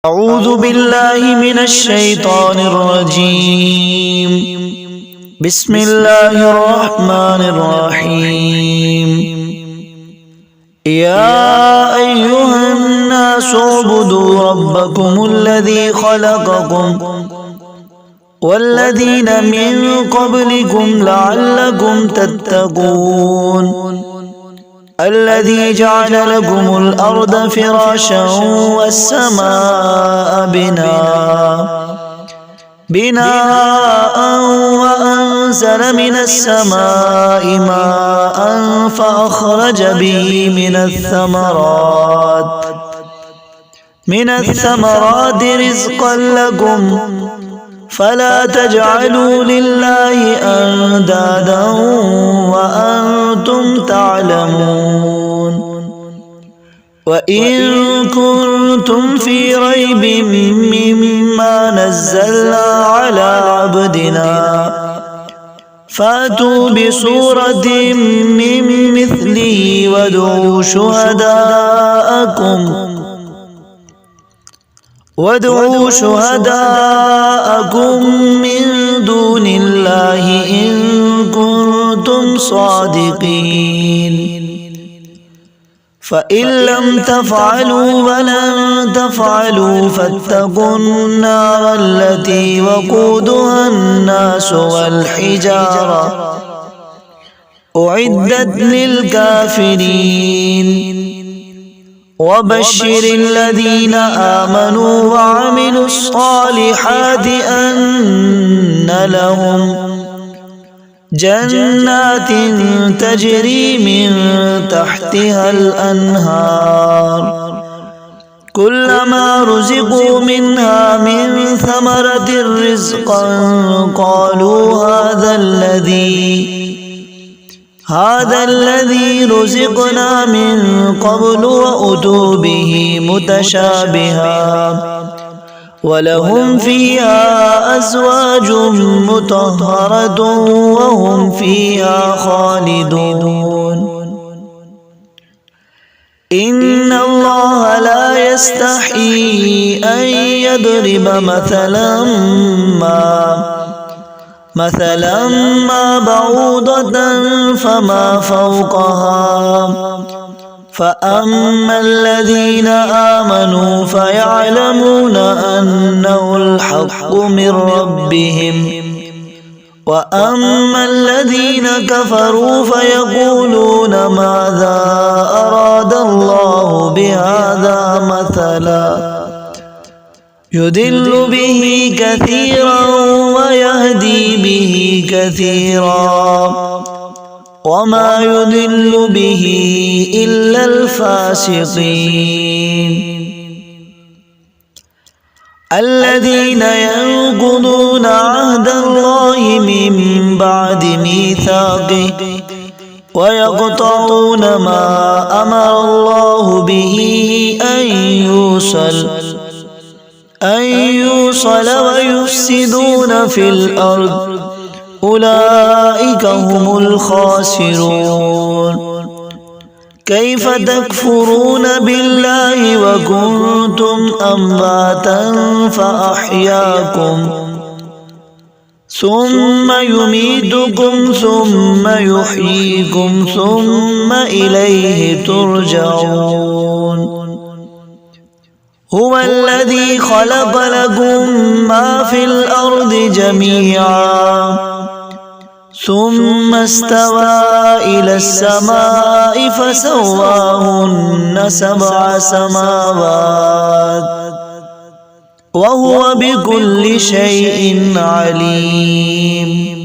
أعوذ بالله من الشيطان الرجيم. بسم الله الرحمن الرحيم. يا أيها الناس اعبدوا ربكم الذي خلقكم والذين من قبلكم لعلكم تتقون الذي جعل لكم الأرض فراشا والسماء بناء وأنزل من السماء ماء فأخرج به من الثمرات رزقا لكم فلا تجعلوا لله أندادا وأنتم تعلمون. وإن كنتم في ريب مما نزلنا على عبدنا فأتوا بسورة من مثله وادعوا شهداءكم من دون الله إن كنتم صادقين. فإن لم تفعلوا ولن تفعلوا فاتقوا النار التي وقودها الناس والحجارة أعدت للكافرين. وبشر الذين آمنوا وعملوا الصالحات أن لهم جنات تجري من تحتها الأنهار كلما رزقوا منها من ثمرة رزقا قالوا هذا الذي رزقنا من قبل وأتوا به متشابها ولهم فيها أزواج مطهرة وهم فيها خالدون. إن الله لا يستحيي أن يضرب مثلا ما بعوضة فما فوقها فأما الذين آمنوا فيعلمون أنه الحق من ربهم وأما الذين كفروا فيقولون ماذا أراد الله بهذا مثلا يضل به كثيرا ويهدي به كثيرا وما يضل به إلا الفاسقين. الذين ينقضون عهد الله من بعد ميثاقه ويقطعون ما أمر الله به أن يوصل ويفسدون في الأرض أولئك هم الخاسرون. كيف تكفرون بالله وكنتم أمواتا فأحياكم ثم يميتكم ثم يحييكم ثم إليه ترجعون. هو الذي خلق لكم ما في الأرض جميعا ثم استوى إلى السماء فسواهن 7 سماوات وهو بكل شيء عليم.